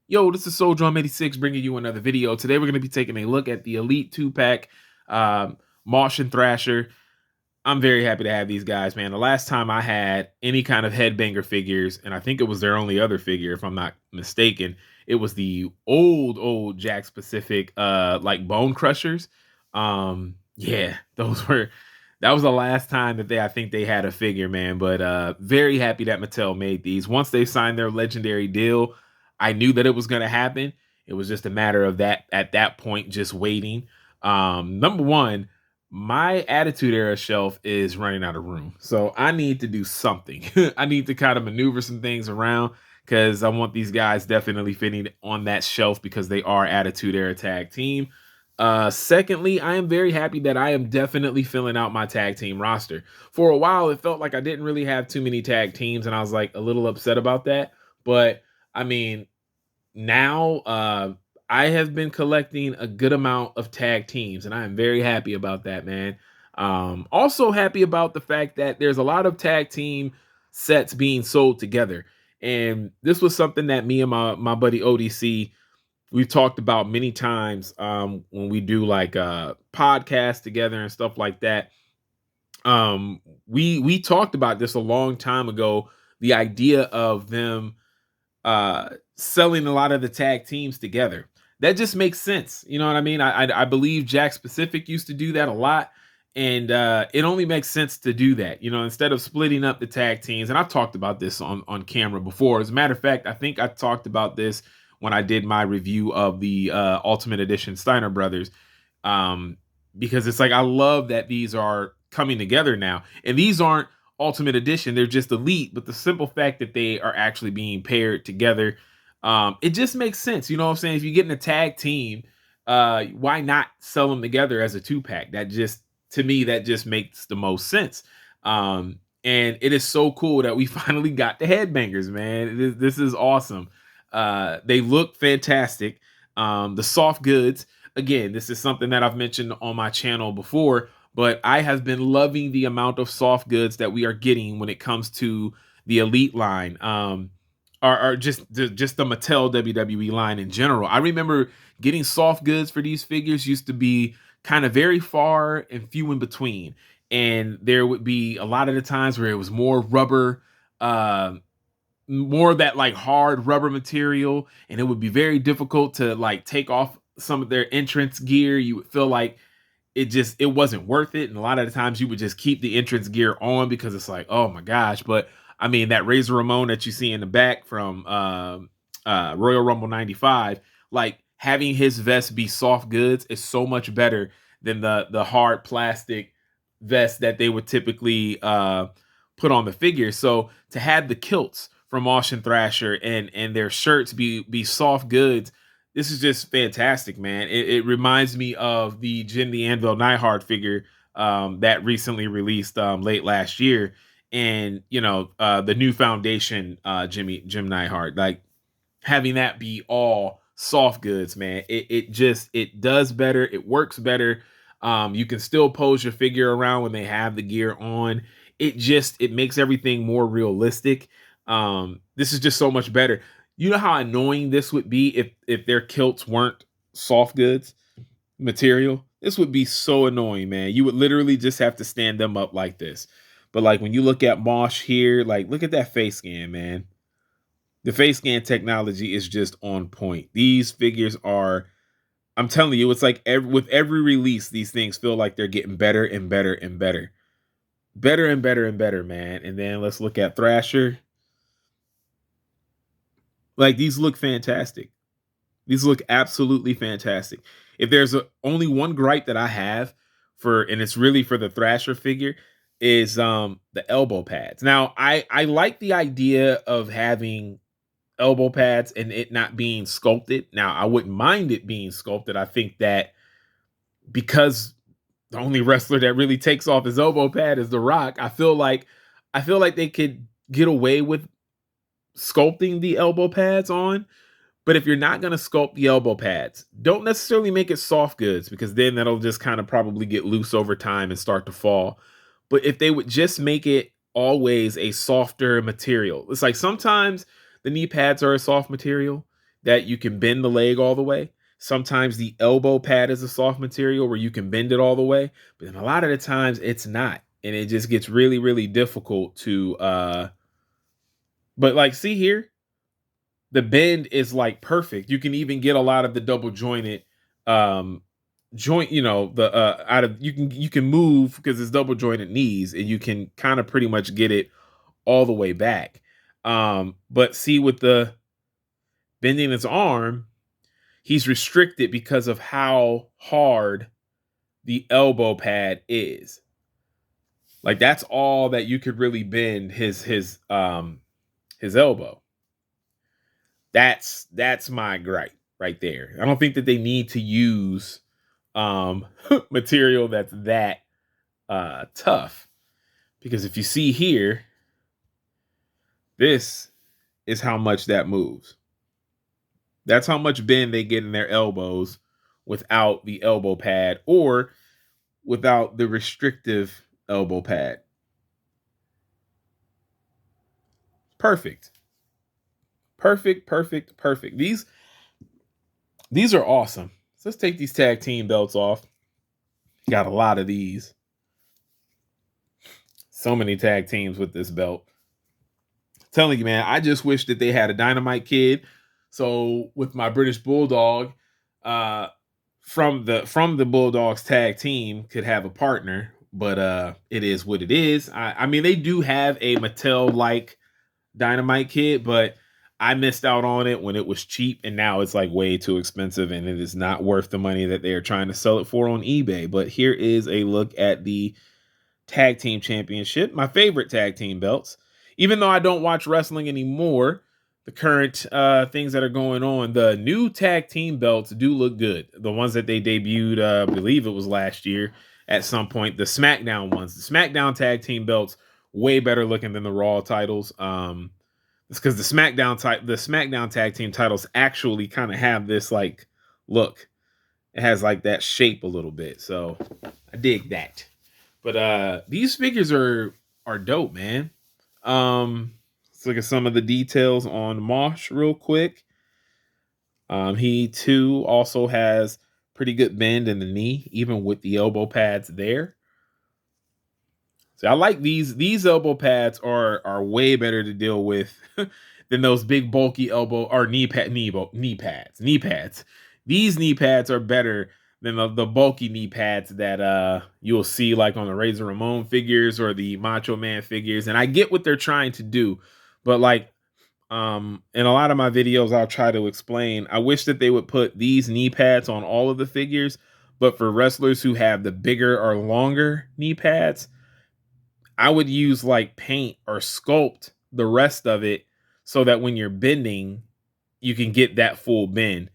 Yo, this is Soul Drum 86 bringing you another video. Today we're going to be taking a look at the Elite 2-pack Mosh and Thrasher. I'm very happy to have these guys, man. The last time I had any kind of Headbanger figures, and I think it was their only other figure, if I'm not mistaken, it was the old Jack Specific like Bone Crushers. Yeah, that was the last time that I think they had a figure, man. But very happy that Mattel made these. Once they signed their legendary deal, I knew that it was going to happen. It was just a matter of that at that point, just waiting. Number one, my Attitude Era shelf is running out of room. So I need to do something. I need to kind of maneuver some things around because I want these guys definitely fitting on that shelf because they are Attitude Era tag team. Secondly, I am very happy that I am definitely filling out my tag team roster. For a while, it felt like I didn't really have too many tag teams, and I was like a little upset about that. But I mean, now I have been collecting a good amount of tag teams, and I am very happy about that, man. Also happy about the fact that there's a lot of tag team sets being sold together. And this was something that me and my buddy ODC we've talked about many times when we do like podcasts together and stuff like that. We talked about this a long time ago, the idea of them selling a lot of the tag teams together. That just makes sense. You know what I mean? I believe Jack Specific used to do that a lot. And it only makes sense to do that, you know, instead of splitting up the tag teams. And I've talked about this on camera before. As a matter of fact, I think I talked about this when I did my review of the Ultimate Edition Steiner Brothers. Because it's like, I love that these are coming together now. And these aren't Ultimate Edition, they're just Elite. But the simple fact that they are actually being paired together, it just makes sense. You know what I'm saying? If you're getting a tag team, why not sell them together as a 2-pack? That just, to me, that just makes the most sense. And it is so cool that we finally got the Headbangers, man. This is awesome. They look fantastic. The soft goods, again, this is something that I've mentioned on my channel before, but I have been loving the amount of soft goods that we are getting when it comes to the Elite line. Or just the Mattel WWE line in general. I remember getting soft goods for these figures used to be kind of very far and few in between. And there would be a lot of the times where it was more rubber, more of that like hard rubber material, and it would be very difficult to like take off some of their entrance gear. You would feel like it wasn't worth it. And a lot of the times you would just keep the entrance gear on because it's like, oh my gosh. But I mean, that Razor Ramon that you see in the back from Royal Rumble 95, like having his vest be soft goods is so much better than the hard plastic vest that they would typically put on the figure. So to have the kilts from Mosh and Thrasher and their shirts be soft goods, this is just fantastic, man. It reminds me of the Jim the Anvil Neidhart figure that recently released late last year. And, you know, the new Foundation Jim Neidhart, like having that be all soft goods, man. It does better. It works better. You can still pose your figure around when they have the gear on. It makes everything more realistic. This is just so much better. You know how annoying this would be if their kilts weren't soft goods material? This would be so annoying, man. You would literally just have to stand them up like this. But like when you look at Mosh here, like look at that face scan, man. The face scan technology is just on point. These figures are, I'm telling you, it's like with every release, these things feel like they're getting better and better and better. Better and better and better, man. And then let's look at Thrasher. Like these look fantastic. These look absolutely fantastic. If there's only one gripe that I have and it's really for the Thrasher figure, is the elbow pads. Now, I like the idea of having elbow pads and it not being sculpted. Now, I wouldn't mind it being sculpted. I think that because the only wrestler that really takes off his elbow pad is The Rock, I feel like they could get away with sculpting the elbow pads on. But if you're not going to sculpt the elbow pads, don't necessarily make it soft goods because then that'll just kind of probably get loose over time and start to fall. But if they would just make it always a softer material, it's like sometimes the knee pads are a soft material. that you can bend the leg all the way. Sometimes the elbow pad is a soft material where you can bend it all the way, but then a lot of the times it's not. And it just gets really, really difficult to but like see here, the bend is like perfect. You can even get a lot of the double jointed um joint, the out of you can move because it's double jointed knees and you can kind of pretty much get it all the way back. But see with the bending his arm, he's restricted because of how hard the elbow pad is. Like that's all that you could really bend his elbow. That's my gripe right there. I don't think that they need to use material that's that tough, because if you see here, this is how much that moves. That's how much bend they get in their elbows without the elbow pad or without the restrictive elbow pad. Perfect. Perfect, perfect, perfect. These are awesome. So let's take these tag team belts off. Got a lot of these. So many tag teams with this belt. Telling you, man, I just wish that they had a Dynamite Kid. So with my British Bulldog, from the Bulldogs tag team could have a partner, but it is what it is. I mean, they do have a Mattel like Dynamite Kid, but I missed out on it when it was cheap, and now it's like way too expensive, and it is not worth the money that they are trying to sell it for on eBay. But here is a look at the tag team championship, my favorite tag team belts. Even though I don't watch wrestling anymore, the current things that are going on, the new tag team belts do look good. The ones that they debuted, I believe it was last year at some point, the SmackDown ones, the SmackDown tag team belts, way better looking than the Raw titles. It's because the SmackDown tag team titles actually kind of have this like look. It has like that shape a little bit, so I dig that. But these figures are dope, man. Let's look at some of the details on Mosh real quick. He too also has pretty good bend in the knee, even with the elbow pads there. So I like these elbow pads are way better to deal with than those big bulky elbow or knee pads. These knee pads are better than the bulky knee pads that you'll see like on the Razor Ramon figures or the Macho Man figures. And I get what they're trying to do, but like in a lot of my videos I'll try to explain, I wish that they would put these knee pads on all of the figures, but for wrestlers who have the bigger or longer knee pads, I would use like paint or sculpt the rest of it so that when you're bending, you can get that full bend.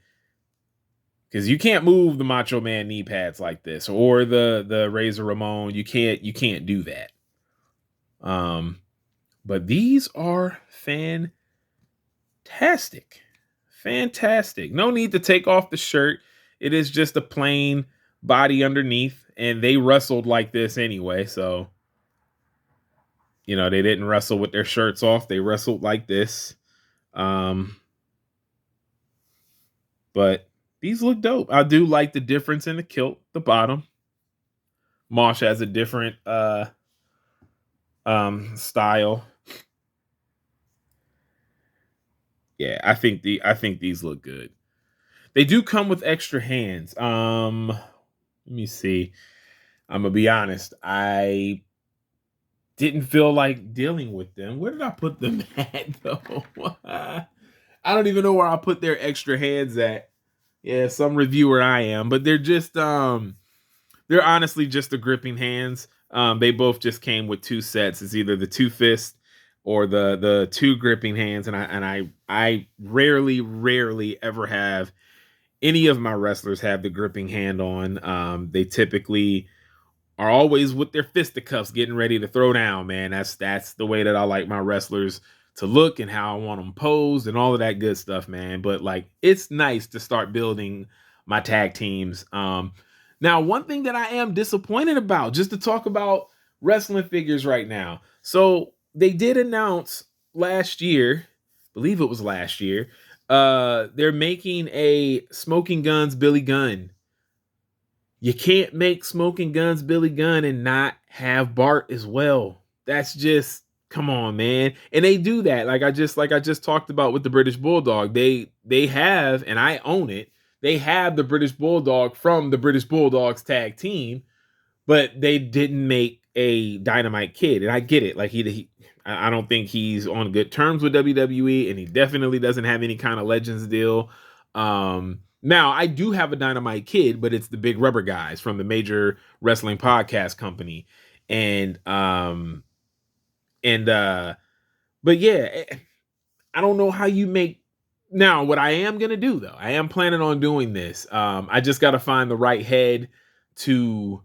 Because you can't move the Macho Man knee pads like this, or the Razor Ramon. You can't do that. But these are fantastic. Fantastic. No need to take off the shirt. It is just a plain body underneath, and they wrestled like this anyway, so they didn't wrestle with their shirts off. They wrestled like this. But these look dope. I do like the difference in the kilt, the bottom. Mosh has a different style. Yeah, I think these look good. They do come with extra hands. Let me see. I'm gonna be honest. I didn't feel like dealing with them. Where did I put them at though? I don't even know where I put their extra hands at. Yeah, some reviewer I am, but they're just they're honestly just the gripping hands. They both just came with two sets. It's either the two fist or the two gripping hands, and I rarely ever have any of my wrestlers have the gripping hand on. They typically are always with their fisticuffs getting ready to throw down, man. That's the way that I like my wrestlers to look and how I want them posed and all of that good stuff, man. But like, it's nice to start building my tag teams. Now, one thing that I am disappointed about, just to talk about wrestling figures right now. So they did announce last year, I believe it was last year, They're making a Smoking Guns Billy Gunn. You can't make Smoking Guns Billy Gunn and not have Bart as well. That's just, come on, man. And they do that. Like I just talked about with the British Bulldog. They have, and I own it. They have the British Bulldog from the British Bulldogs tag team, but they didn't make a Dynamite Kid. And I get it. Like I don't think he's on good terms with WWE, and he definitely doesn't have any kind of Legends deal. Now I do have a Dynamite Kid, but it's the Big Rubber Guys from the Major Wrestling Podcast Company, and and but yeah, I don't know how you make. Now, what I am gonna do though, I am planning on doing this. I just got to find the right head to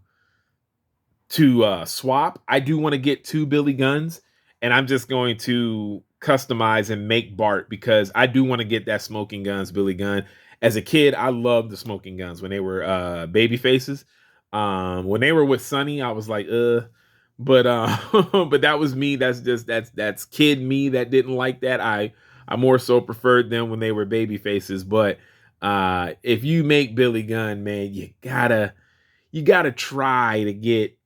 swap. I do want to get two Billy Guns, and I'm just going to customize and make Bart because I do want to get that Smoking Guns Billy Gunn. As a kid, I loved the Smoking Guns when they were baby faces. When they were with Sonny, I was like, but but that was me. That's kid me that didn't like that. I more so preferred them when they were baby faces. But if you make Billy Gunn, man, you gotta try to get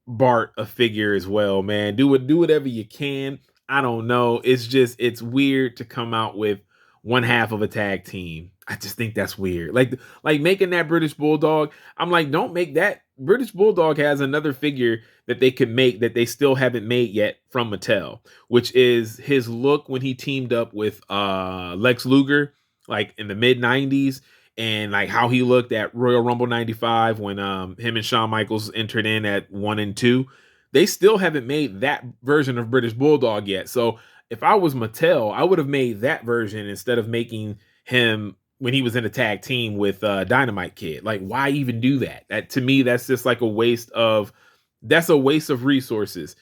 Bart a figure as well, man. Do whatever you can. I don't know. It's weird to come out with one half of a tag team. I just think that's weird. Like making that British Bulldog. I'm like, don't make that. British Bulldog has another figure that they could make that they still haven't made yet from Mattel, which is his look when he teamed up with Lex Luger, like in the mid 90s, and like how he looked at Royal Rumble 95 when him and Shawn Michaels entered in at 1 and 2. They still haven't made that version of British Bulldog yet. So if I was Mattel, I would have made that version instead of making him when he was in a tag team with Dynamite Kid. Like, why even do that? That to me, that's just like a waste of resources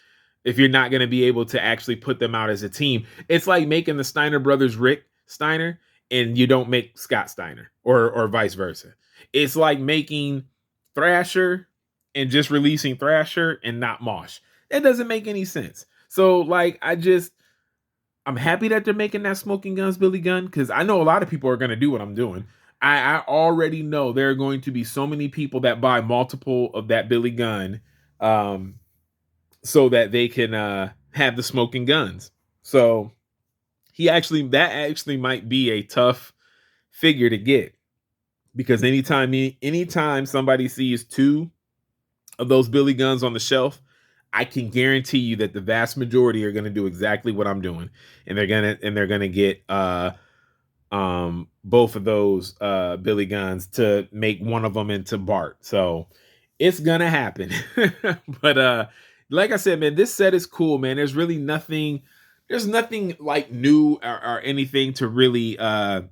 if you're not going to be able to actually put them out as a team. It's like making the Steiner brothers Rick Steiner and you don't make Scott Steiner or vice versa. It's like making Thrasher and just releasing Thrasher and not Mosh. That doesn't make any sense. So like I'm happy that they're making that Smoking Guns Billy Gunn because I know a lot of people are going to do what I'm doing. I already know there are going to be so many people that buy multiple of that Billy Gunn so that they can have the Smoking Guns. So that actually might be a tough figure to get because anytime somebody sees two of those Billy Guns on the shelf, I can guarantee you that the vast majority are going to do exactly what I'm doing, and they're gonna get both of those Billy Guns to make one of them into Bart. So it's gonna happen. But like I said, man, this set is cool, man. There's nothing like new or anything to really to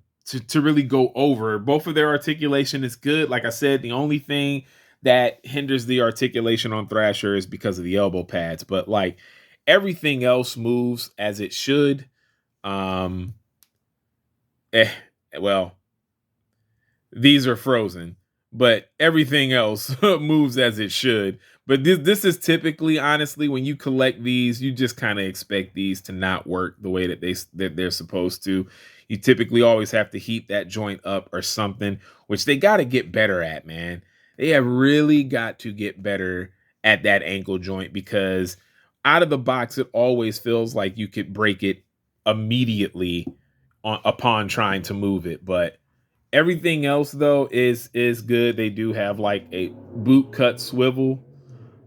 really go over. Both of their articulation is good. Like I said, the only thing that hinders the articulation on Thrasher is because of the elbow pads, but like everything else moves as it should. Um well, these are frozen, but everything else moves as it should. But this is typically, honestly, when you collect these, you just kind of expect these to not work the way that they're supposed to. You typically always have to heat that joint up or something, which they got to get better at, man. They have really got to get better at that ankle joint because out of the box, it always feels like you could break it immediately upon trying to move it. But everything else though is good. They do have like a boot cut swivel,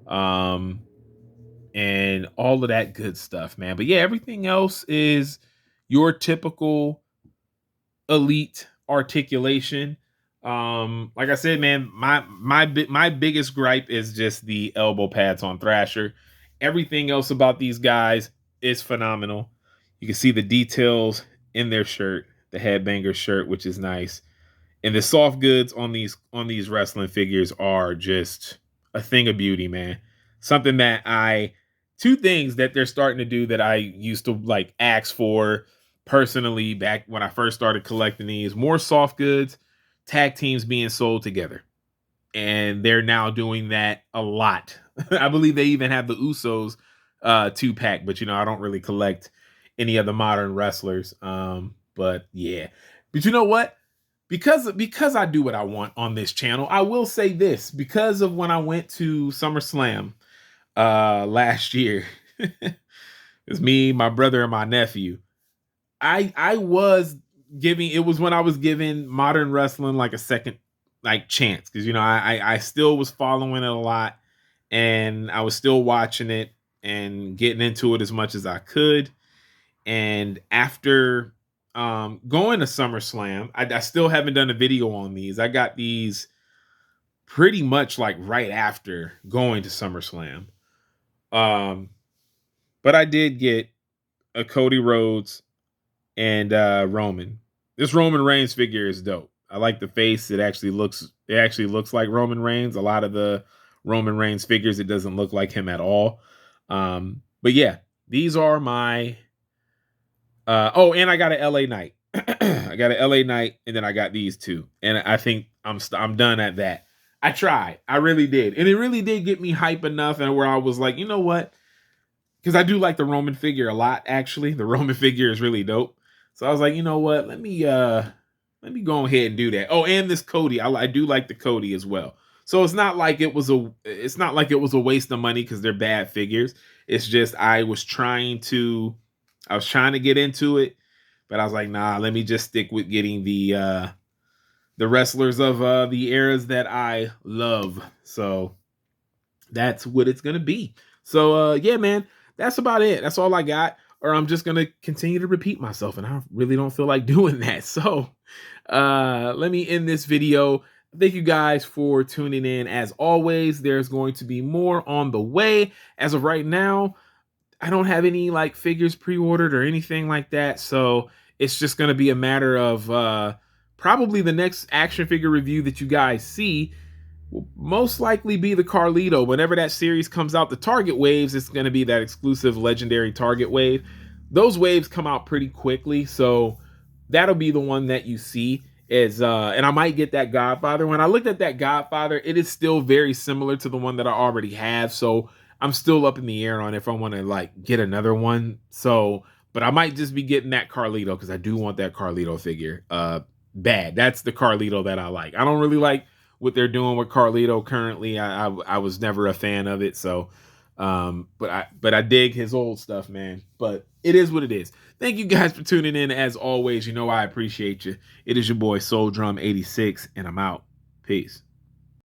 um, and all of that good stuff, man. But yeah, everything else is your typical elite articulation. Like I said, man, my biggest gripe is just the elbow pads on Thrasher. Everything else about these guys is phenomenal. You can see the details in their shirt, the Headbangers shirt, which is nice. And the soft goods on these wrestling figures are just a thing of beauty, man. Something that two things that they're starting to do that I used to like ask for personally back when I first started collecting these. More soft goods, tag teams being sold together. And they're now doing that a lot. I believe they even have the Usos 2-pack, but I don't really collect any of the modern wrestlers. But yeah. But you know what? Because I do what I want on this channel, I will say this. Because of when I went to SummerSlam last year, it's me, my brother, and my nephew. I was giving, it was when I was giving modern wrestling like a second like chance, because you know I still was following it a lot, and I was still watching it and getting into it as much as I could. And after going to SummerSlam, I still haven't done a video on these. I got these pretty much like right after going to SummerSlam. Um, but I did get a Cody Rhodes and Roman. This Roman Reigns figure is dope. I like the face. It actually looks like Roman Reigns. A lot of the Roman Reigns figures, it doesn't look like him at all. But yeah, these are my oh, and I got an LA Knight. I got an LA Knight, and then I got these two. And I think I'm done at that. I tried. I really did. And it really did get me hype enough, and where I was like, you know what? Because I do like the Roman figure a lot, actually. The Roman figure is really dope. So I was like, you know what? Let me go ahead and do that. Oh, and this Cody. I do like the Cody as well. So it's not like it was a waste of money because they're bad figures. It's just I was trying to get into it, but I was like, nah, let me just stick with getting the wrestlers of the eras that I love. So that's what it's gonna be. So yeah, man, that's about it. That's all I got. Or I'm just gonna continue to repeat myself, and I really don't feel like doing that. So let me end this video. Thank you guys for tuning in. As always, there's going to be more on the way. As of right now, I don't have any like figures pre-ordered or anything like that. So it's just going to be a matter of probably the next action figure review that you guys see will most likely be the Carlito. Whenever that series comes out, the Target waves, it's going to be that exclusive legendary Target wave. Those waves come out pretty quickly, so that'll be the one that you see. Is and I might get that Godfather. When I looked at that Godfather, it is still very similar to the one that I already have, so I'm still up in the air on if I want to like get another one. So, but I might just be getting that Carlito because I do want that Carlito figure. Bad. That's the Carlito that I like. I don't really like what they're doing with Carlito currently. I was never a fan of it. So, but I dig his old stuff, man. But it is what it is. Thank you guys for tuning in. As always, you know I appreciate you. It is your boy Soul Drum 86, and I'm out. Peace.